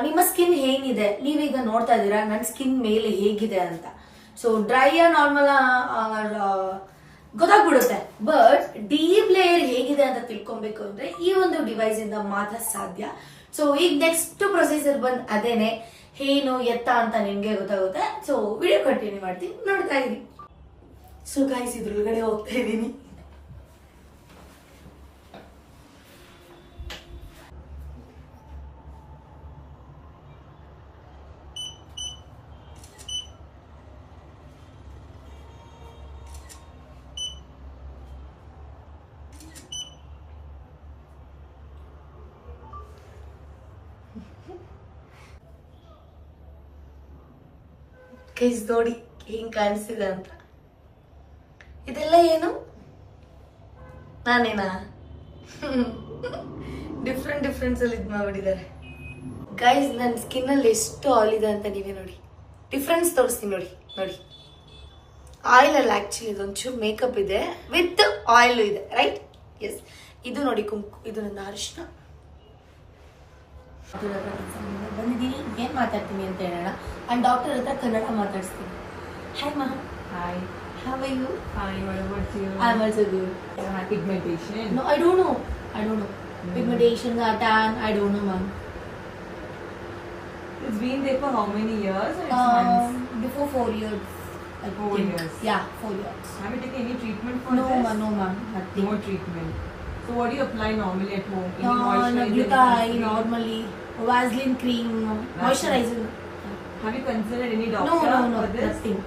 ನಿಮ್ಮ ಸ್ಕಿನ್ ಏನಿದೆ ನೀವೀಗ ನೋಡ್ತಾ ಇದ್ದೀರಾ ನನ್ನ ಸ್ಕಿನ್ ಮೇಲೆ ಹೇಗಿದೆ ಅಂತ. ಸೊ ಡ್ರೈ ನಾರ್ಮಲ್ ಗೊತ್ತಾಗ್ಬಿಡುತ್ತೆ. ಬಟ್ ಡೀಪ್ ಲೇಯರ್ ಹೇಗಿದೆ ಅಂತ ತಿಳ್ಕೊಬೇಕು ಅಂದ್ರೆ ಈ ಒಂದು ಡಿವೈಸ್ ಇಂದ ಮಾತ್ರ ಸಾಧ್ಯ. ಸೊ ಈಗ ನೆಕ್ಸ್ಟ್ ಪ್ರೊಸೀಜರ್ ಬಂದ್ ಅದೇನೆ, ಏನು ಎತ್ತ ಅಂತ ನಿಮ್ಗೆ ಗೊತ್ತಾಗುತ್ತೆ. ಸೊ ವಿಡಿಯೋ ಕಂಟಿನ್ಯೂ ಮಾಡ್ತೀನಿ, ನೋಡ್ತಾ ಇರಿ. ಸೊ ಗೈಸ್ ಇದ್ರೊಳಗಡೆ ಹೋಗ್ತಾ ಇದ್ದೀನಿ. ಗೈಸ್ ನೋಡಿ ಹೆಂಗ್ ಕಾಣಿಸ್ತಿದೆ ಅಂತ. ಇದೆಲ್ಲ ಏನು ನಾನೇನಾ? ಡಿಫ್ರೆಂಟ್ ಅಲ್ಲಿ ಇದ್ ಮಾಡ್ಬಿಟ್ಟಿದ್ದಾರೆ ಗೈಸ್. ನನ್ನ ಸ್ಕಿನ್ ಅಲ್ಲಿ ಎಷ್ಟು ಆಯಿಲ್ ಇದೆ ಅಂತ ನೀವೇ ನೋಡಿ. ಡಿಫ್ರೆನ್ಸ್ ತೋರಿಸ್ತೀನಿ ನೋಡಿ. ಆಯಿಲ್ ಅಲ್ಲ, ಆಕ್ಚುಲಿ ಇದೊಂಚೂರು ಮೇಕಪ್ ಇದೆ ವಿತ್ ಆಯಿಲ್ ಇದೆ, ರೈಟ್? ಎಸ್. ಇದು ನೋಡಿ ಇದು ನನ್ನ ಅರಿಶಿನ. ಬಂದಿದ್ದೀನಿ, ಏನ್ ಮಾತಾಡ್ತೀನಿ ಅಂತ ಹೇಳೋಣ. ಅಂಡ್ ಡಾಕ್ಟರ್ ಹತ್ರ ಕನ್ನಡ ಮಾತಾಡ್ಸ್ತೀನಿ. ಹಾಯ್ ಮಾ. Hi. How are you? Fine. What about you? I'm also good. You have pigmentation? No, I don't know. Pigmentation, tan, I don't know, ma'am. It's been there for how many years? Or it's months? Before 4 years. I 4 think. years. Yeah, 4 years. Have you taken any treatment for No, this? no, ma'am. Nothing. No treatment. So what do you apply normally at home? Any moisturizer? Glutathione normally. Vaseline cream. Moisturizer. Have you considered any No, doctor no, for this? nothing.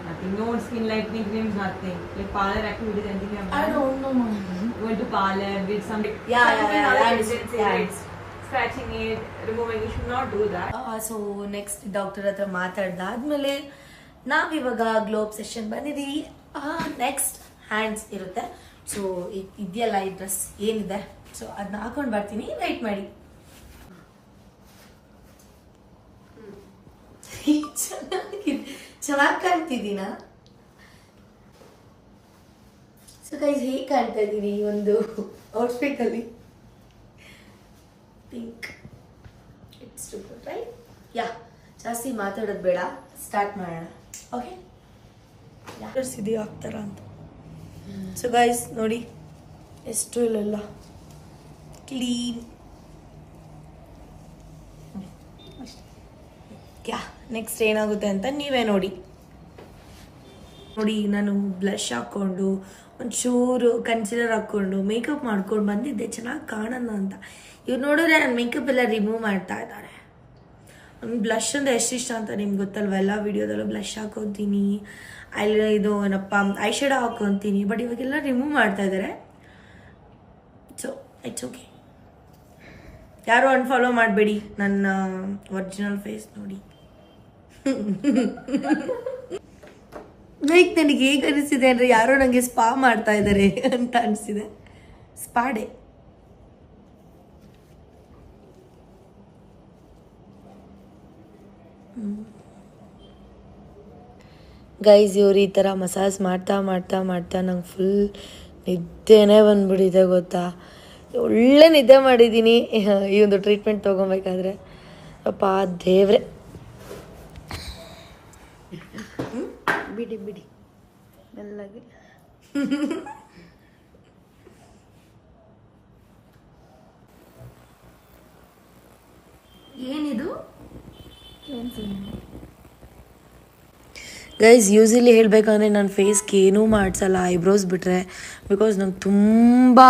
Nothing. No skin lightening creams, nothing. Like parlor activities, anything you have done? I don't know, ma'am. You went to parlor, did some... Yeah, scratching it, removing. You should not do that. So next doctor ಹತ್ರ ಮಾತಾಡ್ದಾದ್ಮೇಲೆ ನಾವಿವಾಗ globe session ಬಂದಿದ್ದೀವಿ. Next hands ಇರುತ್ತೆ. So ಇದೆಯಲ್ಲ ಈ dress ಏನಿದೆ, so ಅದನ್ನ ಹಾಕೊಂಡು ಬರ್ತೀನಿ, ವೆಯ್ಟ್ ಮಾಡಿ. ಚೆನ್ನಾಗಿ ಕಾಣ್ತಿದ್ದೀನಾ? ಸೊ ಗೈಸ್ ಹೇಗೆ ಕಾಣ್ತಾ ಇದ್ದೀನಿ ಈ ಒಂದು ಔಟ್ಫಿಟ್ ಅಲ್ಲಿ? Pink it's too good, right? Yeah, ಜಾಸ್ತಿ ಮಾತಾಡೋದು ಬೇಡ, ಸ್ಟಾರ್ಟ್ ಮಾಡೋಣ. ಓಕೆ, ಇದೆಯಾ ಆಗ್ತಾರ ಅಂತ. ಸೊ ಗೈಸ್ ನೋಡಿ ಎಷ್ಟು ಇಲ್ಲೆಲ್ಲ ಕ್ಲೀನ್. ಯಾ, ನೆಕ್ಸ್ಟ್ ಏನಾಗುತ್ತೆ ಅಂತ ನೀವೇ ನೋಡಿ. ನಾನು ಬ್ಲಷ್ ಹಾಕ್ಕೊಂಡು ಒಂಚೂರು ಕನ್ಸಿಲರ್ ಹಾಕ್ಕೊಂಡು ಮೇಕಪ್ ಮಾಡ್ಕೊಂಡು ಬಂದಿದ್ದೆ ಚೆನ್ನಾಗಿ ಕಾಣೋಣ ಅಂತ. ಇವ್ರು ನೋಡಿದ್ರೆ ನನ್ನ ಮೇಕಪ್ ಎಲ್ಲ ರಿಮೂವ್ ಮಾಡ್ತಾ ಇದ್ದಾರೆ. ನನಗೆ ಬ್ಲಷ್ ಅಂದರೆ ಎಷ್ಟು ಇಷ್ಟ ಅಂತ ನಿಮ್ಗೆ ಗೊತ್ತಲ್ವ, ಎಲ್ಲ ವೀಡಿಯೋದಲ್ಲೂ ಬ್ಲಷ್ ಹಾಕ್ಕೊತೀನಿ, ಇದು ಏನಪ್ಪ ಐ ಶೇಡೋ ಹಾಕ್ಕೊತೀನಿ. ಬಟ್ ಇವಾಗೆಲ್ಲ ರಿಮೂವ್ ಮಾಡ್ತಾ ಇದ್ದಾರೆ. So it's okay. ಯಾರು ಅನ್ಫಾಲೋ ಮಾಡಬೇಡಿ ನನ್ನ ಒರಿಜಿನಲ್ ಫೇಸ್ ನೋಡಿ. ಲೈಕ್ ನನಗೆ ಹೇಗೆ ಅನಿಸಿದೆ ಅಂದರೆ ಯಾರೋ ನನಗೆ ಸ್ಪಾ ಮಾಡ್ತಾ ಇದ್ದಾರೆ ಅಂತ ಅನಿಸಿದೆ. ಸ್ಪಾಡೆ. ಗೈಸ್ ಇವ್ರು ಈ ಥರ ಮಸಾಜ್ ಮಾಡ್ತಾ ಮಾಡ್ತಾ ಮಾಡ್ತಾ ನಂಗೆ ಫುಲ್ ನಿದ್ದೆನೇ ಬಂದ್ಬಿಟ್ಟಿದೆ ಗೊತ್ತಾ. ಒಳ್ಳೆ ನಿದ್ದೆ ಮಾಡಿದ್ದೀನಿ ಈ ಒಂದು ಟ್ರೀಟ್ಮೆಂಟ್ ತೊಗೊಬೇಕಾದ್ರೆ. ಅಪ್ಪ ದೇವ್ರೆ, ಬಿಡಿ ಮೆಲ್ಲಗೆ. ಏನಿದು ಗೈಸ್? ಯೂಸಲಿ ಹೇಳಬೇಕಂದ್ರೆ ನನ್ನ ಫೇಸ್ಗೆ ಏನೂ ಮಾಡಿಸಲ್ಲ, ಐಬ್ರೋಸ್ ಬಿಟ್ಟರೆ. ಬಿಕಾಸ್ ನಂಗೆ ತುಂಬ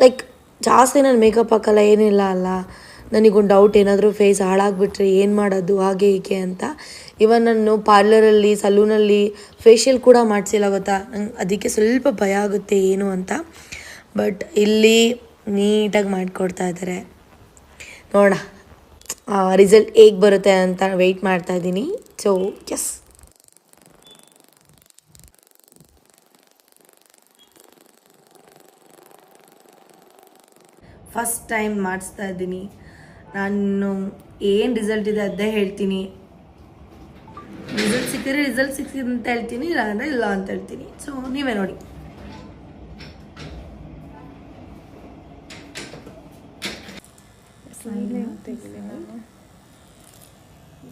ಲೈಕ್ ಜಾಸ್ತಿ ನಾನು ಮೇಕಪ್ ಹಾಕಲ್ಲ, ಏನಿಲ್ಲ ಅಲ್ಲ. ನನಗೊಂದು ಡೌಟ್, ಏನಾದರೂ ಫೇಸ್ ಹಾಳಾಗಿಬಿಟ್ರೆ ಏನು ಮಾಡೋದು ಹಾಗೆ ಹೀಗೆ ಅಂತ. ಇವನ್ ನಾನು ಪಾರ್ಲರಲ್ಲಿ ಸಲೂನಲ್ಲಿ ಫೇಶಿಯಲ್ ಕೂಡ ಮಾಡಿಸಿಲ್ಲ ಗೊತ್ತಾ. ನಂಗೆ ಅದಕ್ಕೆ ಸ್ವಲ್ಪ ಭಯ ಆಗುತ್ತೆ ಏನು ಅಂತ. ಬಟ್ ಇಲ್ಲಿ ನೀಟಾಗಿ ಮಾಡಿಕೊಡ್ತಾ ಇದ್ದಾರೆ. ನೋಡೋಣ ರಿಸಲ್ಟ್ ಹೇಗೆ ಬರುತ್ತೆ ಅಂತ ವೆಯ್ಟ್ ಮಾಡ್ತಾ ಇದ್ದೀನಿ. ಸೊ ಎಸ್, ಫಸ್ಟ್ ಟೈಮ್ ಮಾಡಿಸ್ತಾ ಇದ್ದೀನಿ ನಾನು. ಏನು ರಿಸಲ್ಟ್ ಇದೆ ಅದೇ ಹೇಳ್ತೀನಿ. ರಿಸಲ್ಟ್ ಸಿಕ್ಕಿದ್ರೆ ರಿಸಲ್ಟ್ ಸಿಕ್ಕಿದೆ ಅಂತ ಹೇಳ್ತೀನಿ, ಇಲ್ಲ ಅಂದರೆ ಇಲ್ಲ ಅಂತ ಹೇಳ್ತೀನಿ. ಸೊ ನೀವೇ ನೋಡಿ.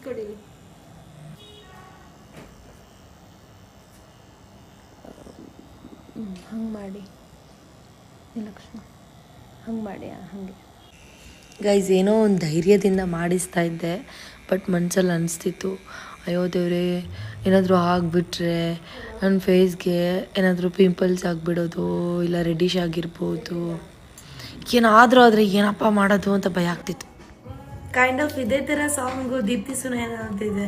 ಕೊಡಿ. ಹಂಗೆ ಮಾಡಿ ಲಕ್ಷ್ಮ, ಹಂಗೆ ಮಾಡಿ, ಹಾಗೆ ಗೈಸ್. ಏನೋ ಒಂದು ಧೈರ್ಯದಿಂದ ಮಾಡಿಸ್ತಾ ಇದ್ದೆ, ಬಟ್ ಮನ್ಸಲ್ಲಿ ಅನಿಸ್ತಿತ್ತು, ಅಯ್ಯೋ ದೇವ್ರೇ, ಏನಾದರೂ ಆಗಿಬಿಟ್ರೆ ನನ್ನ ಫೇಸ್ಗೆ ಏನಾದರೂ ಪಿಂಪಲ್ಸ್ ಆಗಿಬಿಡೋದು, ಇಲ್ಲ ರೆಡಿಶ್ ಆಗಿರ್ಬೋದು, ಏನಾದರೂ ಆದರೆ ಏನಪ್ಪ ಮಾಡೋದು ಅಂತ ಭಯ ಆಗ್ತಿತ್ತು. ಕೈಂಡ್ ಆಫ್ ಇದೇ ಥರ ಸಾಂಗು ದೀಪ್ತಿ ಸುನೇನ ಅಂತಿದೆ.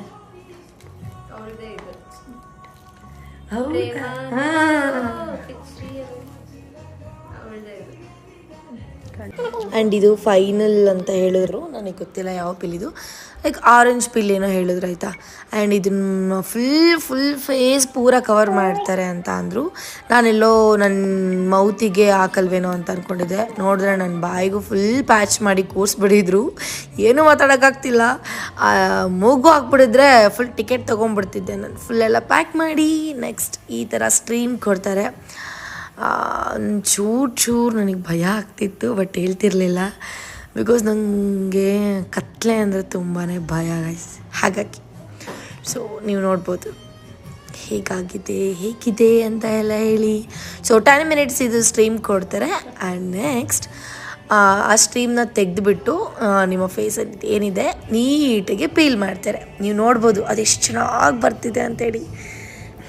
ಆ್ಯಂಡ್ ಇದು ಫೈನಲ್ ಅಂತ ಹೇಳಿದ್ರು, ನನಗೆ ಗೊತ್ತಿಲ್ಲ ಯಾವ ಪಿಲ್ ಇದು, ಲೈಕ್ ಆರೆಂಜ್ ಪಿಲ್ ಏನೋ ಹೇಳಿದ್ರು ಆಯಿತಾ. ಆ್ಯಂಡ್ ಇದನ್ನು ಫುಲ್ ಫೇಸ್ ಪೂರ ಕವರ್ ಮಾಡ್ತಾರೆ ಅಂತ ಅಂದರು. ನಾನೆಲ್ಲೋ ನನ್ನ ಮೌತಿಗೆ ಹಾಕಲ್ವೇನೋ ಅಂತ ಅಂದ್ಕೊಂಡಿದ್ದೆ. ನೋಡಿದ್ರೆ ನನ್ನ ಬಾಯಿಗೂ ಫುಲ್ ಪ್ಯಾಚ್ ಮಾಡಿ ಕೂರಿಸ್ಬಿಟ್ಟಿದ್ರು, ಏನೂ ಮಾತಾಡೋಕ್ಕಾಗ್ತಿಲ್ಲ. ಮೂಗು ಹಾಕ್ಬಿಟ್ಟಿದ್ರೆ ಫುಲ್ ಟಿಕೆಟ್ ತೊಗೊಂಡ್ಬಿಡ್ತಿದ್ದೆ ನಾನು. ಫುಲ್ಲೆಲ್ಲ ಪ್ಯಾಕ್ ಮಾಡಿ ನೆಕ್ಸ್ಟ್ ಈ ಥರ ಸ್ಟ್ರೀಮ್ ಕೊಡ್ತಾರೆ. ಚೂರು ನನಗೆ ಭಯ ಆಗ್ತಿತ್ತು, ಬಟ್ ಹೇಳ್ತಿರ್ಲಿಲ್ಲ, ಬಿಕಾಸ್ ನನಗೆ ಕತ್ಲೆ ಅಂದರೆ ತುಂಬಾ ಭಯ ಗೈಸ್. ಹಾಗಾಗಿ ಸೊ ನೀವು ನೋಡ್ಬೋದು ಹೇಗಿದೆ ಅಂತ ಎಲ್ಲ ಹೇಳಿ. ಸೊ 10 ಮಿನಿಟ್ಸ್ ಇದು ಸ್ಟ್ರೀಮ್ ಕೊಡ್ತಾರೆ. ಆ್ಯಂಡ್ ನೆಕ್ಸ್ಟ್ ಆ ಸ್ಟ್ರೀಮ್ನ ತೆಗೆದುಬಿಟ್ಟು ನಿಮ್ಮ ಫೇಸಲ್ಲಿ ಏನಿದೆ ನೀಟಾಗಿ ಪೀಲ್ ಮಾಡ್ತಾರೆ. ನೀವು ನೋಡ್ಬೋದು ಅದೆಷ್ಟು ಚೆನ್ನಾಗಿ ಬರ್ತಿದೆ ಅಂತೇಳಿ.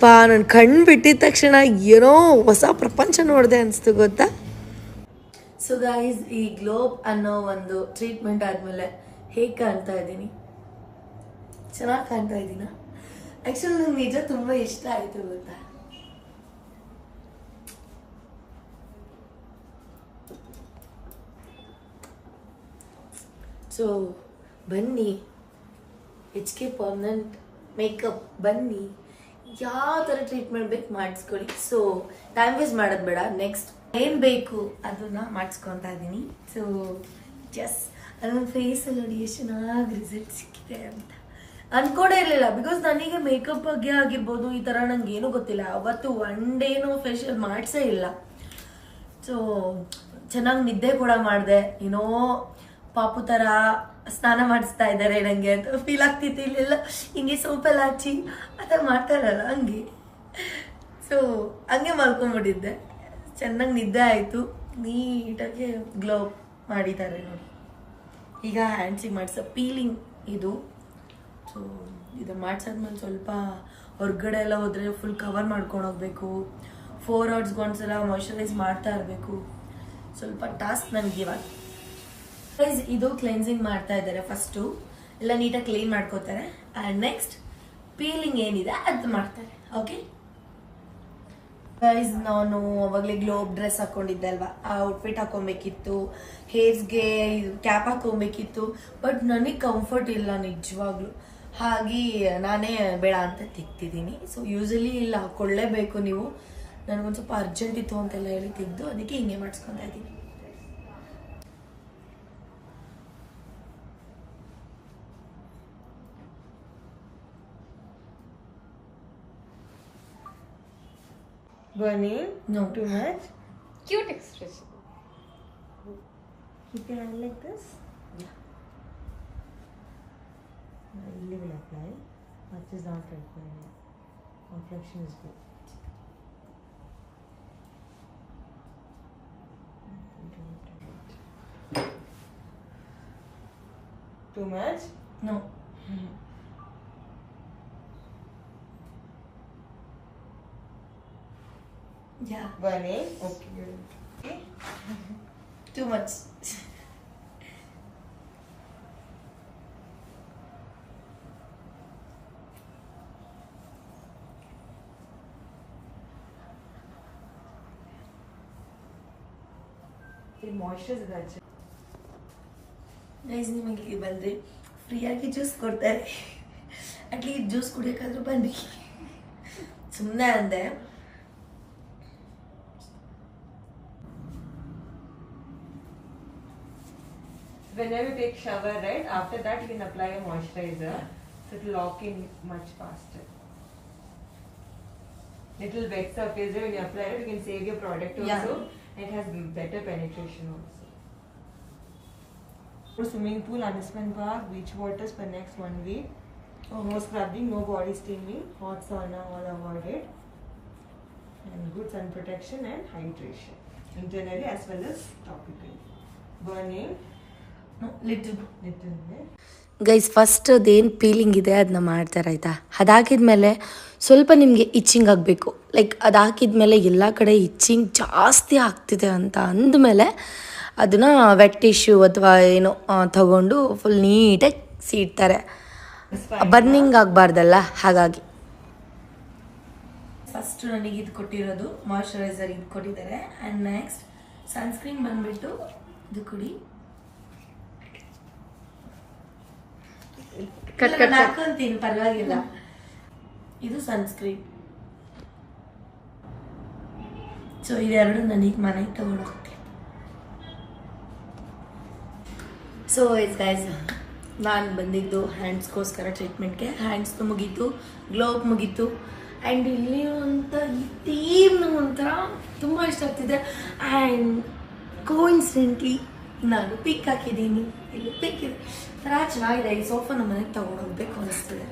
ನಾನು ಕಣ್ಣು ಬಿಟ್ಟಿದ ತಕ್ಷಣ ಏನೋ ಹೊಸ ಪ್ರಪಂಚ ನೋಡಿದೆ ಅನಿಸ್ತು, ಗೊತ್ತಾ. ಸೊ ಗೈಸ್, ಈ ಗ್ಲೋಬ್ ಅನ್ನೋ ಒಂದು ಟ್ರೀಟ್ಮೆಂಟ್ ಆದಮೇಲೆ ಹೇಗೆ ಕಾಣ್ತಾ ಇದ್ದೀನಿ? ಚೆನ್ನಾಗಿ ಕಾಣ್ತಾ ಇದ್ದೀನ? ಆ್ಯಕ್ಚುಲಿ ನಂಗೆ ನಿಜ ತುಂಬ ಇಷ್ಟ ಆಯಿತು, ಗೊತ್ತಾ. ಸೊ ಬನ್ನಿ, HK ಪರ್ಮನೆಂಟ್ ಮೇಕಪ್ ಬನ್ನಿ, ಯಾವ ಥರ ಟ್ರೀಟ್ಮೆಂಟ್ ಬೇಕು ಮಾಡಿಸ್ಕೊಳ್ಳಿ. ಸೊ ಟೈಮ್ ವೇಸ್ಟ್ ಮಾಡೋದು ಬೇಡ, ನೆಕ್ಸ್ಟ್ ಏನು ಬೇಕು ಅದನ್ನ ಮಾಡಿಸ್ಕೊತಾ ಇದ್ದೀನಿ. ಸೊ ಜಸ್ ನನ್ನ ಫೇಸಲ್ಲಿ ನೋಡಿ ಎಷ್ಟು ಚೆನ್ನಾಗಿ ರಿಸಲ್ಟ್ ಸಿಕ್ಕಿದೆ ಅಂತ ಅಂದ್ಕೊಂಡೇ ಇರಲಿಲ್ಲ. ಬಿಕಾಸ್ ನನಗೆ ಮೇಕಪ್ ಬಗ್ಗೆ ಆಗಿರ್ಬೋದು ಈ ಥರ ನಂಗೆ ಏನೂ ಗೊತ್ತಿಲ್ಲ. ಅವತ್ತು ಒನ್ ಡೇನೂ ಫೇಶಿಯಲ್ ಮಾಡಿಸೇ ಇಲ್ಲ. ಸೊ ಚೆನ್ನಾಗಿ ನಿದ್ದೆ ಕೂಡ ಮಾಡಿದೆ. ಏನೋ ಪಾಪು ಥರ ಸ್ನಾನ ಮಾಡಿಸ್ತಾ ಇದ್ದಾರೆ ನನಗೆ ಅಂತ ಫೀಲ್ ಆಗ್ತಿತ್ತು. ಇಲ್ಲೆಲ್ಲ ಹಿಂಗೆ ಸೋಪೆಲ್ಲ ಹಚ್ಚಿ ಆ ಥರ ಮಾಡ್ತಾರಲ್ಲ ಹಂಗೆ. ಸೊ ಹಂಗೆ ಮಲ್ಕೊಂಡ್ಬಿಟ್ಟಿದ್ದೆ. ಚೆನ್ನಾಗಿ ನಿದ್ದೆ ಆಯಿತು, ನೀಟಾಗಿ ಗ್ಲೋ ಮಾಡಿದ್ದಾರೆ ನೋಡಿ. ಈಗ ಹ್ಯಾಂಡ್ಸಿಗೆ ಮಾಡಿಸೋ ಪೀಲಿಂಗ್ ಇದು. ಸೊ ಇದು ಮಾಡಿಸಾದ್ಮೇಲೆ ಸ್ವಲ್ಪ ಹೊರಗಡೆ ಎಲ್ಲ ಹೋದರೆ ಫುಲ್ ಕವರ್ ಮಾಡ್ಕೊಂಡು ಹೋಗ್ಬೇಕು. 4 hours ಒಂದ್ಸಲ ಮಾಯ್ಶ್ಚರೈಸ್ ಮಾಡ್ತಾ ಇರಬೇಕು. ಸ್ವಲ್ಪ ಟಾಸ್ಕ್ ನನಗೆ ಇವಾಗ. ಗೈಸ್, ಇದು ಕ್ಲೆನ್ಸಿಂಗ್ ಮಾಡ್ತಾ ಇದ್ದಾರೆ. ಫಸ್ಟು ಎಲ್ಲ ನೀಟಾಗಿ ಕ್ಲೀನ್ ಮಾಡ್ಕೋತಾರೆ. ಆ್ಯಂಡ್ ನೆಕ್ಸ್ಟ್ ಪೀಲಿಂಗ್ ಏನಿದೆ ಅದು ಮಾಡ್ತಾರೆ. ಓಕೆ ಗೈಸ್, ನಾನು ಅವಾಗಲೇ ಗ್ಲೋಬ್ ಡ್ರೆಸ್ ಹಾಕೊಂಡಿದ್ದೆ ಅಲ್ವಾ, ಆ ಔಟ್ಫಿಟ್ ಹಾಕೊಬೇಕಿತ್ತು. ಹೇರ್ಸ್ಗೆ ಕ್ಯಾಪ್ ಹಾಕೊಬೇಕಿತ್ತು, ಬಟ್ ನನಗೆ ಕಂಫರ್ಟ್ ಇಲ್ಲ ನಿಜವಾಗ್ಲೂ. ಹಾಗೆ ನಾನೇ ಬೇಡ ಅಂತ ತೆಗ್ತಿದ್ದೀನಿ. ಸೊ ಯೂಸಲಿ ಇಲ್ಲ ಹಾಕೊಳ್ಳೇಬೇಕು ನೀವು. ನನಗೊಂದು ಸ್ವಲ್ಪ ಅರ್ಜೆಂಟ್ ಇತ್ತು ಅಂತೆಲ್ಲ ಹೇಳಿ ತೆಗೆದು ಅದಕ್ಕೆ ಹಿಂಗೆ ಮಾಡಿಸ್ಕೊತಾ ಇದ್ದೀನಿ. Burning? No. Too much? Cute expression. Keep your hand like this. Yeah. Really will apply. Much is not required. Complexion is good. Too much? No. Yeah. Burning? Okay, good. Okay. Too much. The moisture is that. Guys, ನಿಮಗೆ ಇಲ್ಲಿ ಬಂದರೆ ಫ್ರೀಯಾಗಿ juice ಕೊಡ್ತಾರೆ. At least juice ಕುಡಿಯೋಕ್ಕಾದ್ರೂ ಬನ್ನಿ. ಸುಮ್ಮನೆ ಅಂದೆ. Whenever you take shower, right, after that you can apply a moisturizer, so it will lock in much faster. Little wet surface when you apply it, you can save your product also. Yeah. And it has better penetration also. For swimming pool, amusement park, beach waters for next 1 week. No scrubbing, no body steaming, hot sauna all avoided, and good sun protection and hydration internally as well as topically. Burning little bit. Guys first ಅದೇನು peeling ಇದೆ ಅದನ್ನ ಮಾಡ್ತಾರೆ ಆಯಿತಾ. ಅದಾಕಿದ್ಮೇಲೆ ಸ್ವಲ್ಪ ನಿಮಗೆ itching ಆಗಬೇಕು. Like ಅದು ಹಾಕಿದ್ಮೇಲೆ ಎಲ್ಲ ಕಡೆ ಇಚ್ಚಿಂಗ್ ಜಾಸ್ತಿ ಆಗ್ತಿದೆ ಅಂತ ಅಂದಮೇಲೆ ಅದನ್ನು ವೆಟ್ ಟಿಶ್ಯೂ ಅಥವಾ ಏನೋ ತಗೊಂಡು ಫುಲ್ ನೀಟಾಗಿ ಸೀಡ್ತಾರೆ. ಬರ್ನಿಂಗ್ ಆಗಬಾರ್ದಲ್ಲ, ಹಾಗಾಗಿ. ಫಸ್ಟ್ ನನಗೆ ಇದು ಕೊಟ್ಟಿರೋದು ಮಾಯ್ಶ್ಚರೈಸರ್, ಇದು ಕೊಟ್ಟಿದ್ದಾರೆ. ಆ್ಯಂಡ್ ನೆಕ್ಸ್ಟ್ ಸನ್ಸ್ಕ್ರೀನ್ ಬಂದುಬಿಟ್ಟು ಇದು ಕೊಡಿ. ಹಾಕೊಂತೀನಿ, ಪರವಾಗಿಲ್ಲ. ಇದು ಸನ್ಸ್ಕ್ರೀನ್. ಸೊ ಇದೆರಡು ನನಗೆ ಮನೆಗೆ ತಗೊಂಡು ಹೋಗ್ತೀನಿ. ಸೊ ಇಸ್ ಗೈಸ್, ನಾನು ಬಂದಿದ್ದು ಹ್ಯಾಂಡ್ಸ್ಗೋಸ್ಕರ ಟ್ರೀಟ್ಮೆಂಟ್ಗೆ. ಹ್ಯಾಂಡ್ಸ್ದು ಮುಗೀತು, ಗ್ಲೋವ್ ಮುಗೀತು. ಆ್ಯಂಡ್ ಇಲ್ಲಿ ಅಂತ ಈ ಥೀಮ್ ಒಂಥರ ತುಂಬ ಇಷ್ಟ ಆಗ್ತಿದೆ. ಆ್ಯಂಡ್ ಕೋಇನ್ಸಿಡೆಂಟ್ಲಿ ನಾನು ಪಿಕ್ ಹಾಕಿದ್ದೀನಿ. ಇಲ್ಲಿ ಪಿಕ್ ಇದೆ, ಥರ ಚೆನ್ನಾಗಿದೆ. ಈ ಸೋಫಾ ನಮ್ಮ ಮನೆಗೆ ತೊಗೊಂಡೋಗ್ಬೇಕು ಅನಿಸ್ತದೆ,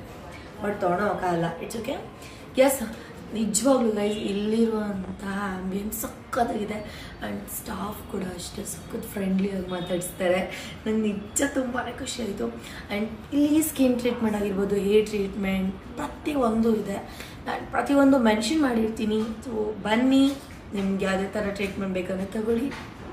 ಬಟ್ ತೊಗೊಂಡೋಗಲ್ಲ. It's okay. ಎಸ್, ನಿಜವಾಗ್ಲೂ ಗೈಸ್ ಇಲ್ಲಿರುವಂತಹ ಆಂಬಿಯನ್ಸ್ ಸಖತ್ತಾಗಿದೆ. ಆ್ಯಂಡ್ ಸ್ಟಾಫ್ ಕೂಡ ಅಷ್ಟೇ ಸಖತ್ ಫ್ರೆಂಡ್ಲಿಯಾಗಿ ಮಾತಾಡಿಸ್ತಾರೆ. ನಂಗೆ ನಿಜ ತುಂಬಾ ಖುಷಿ ಆಯಿತು. ಆ್ಯಂಡ್ ಇಲ್ಲಿ ಸ್ಕಿನ್ ಟ್ರೀಟ್ಮೆಂಟ್ ಆಗಿರ್ಬೋದು, ಹೇರ್ ಟ್ರೀಟ್ಮೆಂಟ್, ಪ್ರತಿಯೊಂದು ಇದೆ. ನಾನು ಪ್ರತಿಯೊಂದು ಮೆನ್ಷನ್ ಮಾಡಿರ್ತೀನಿ. ಸೊ ಬನ್ನಿ, ನಿಮ್ಗೆ ಯಾವುದೇ ಥರ ಟ್ರೀಟ್ಮೆಂಟ್ ಬೇಕಂದ್ರೆ ತಗೊಳ್ಳಿ.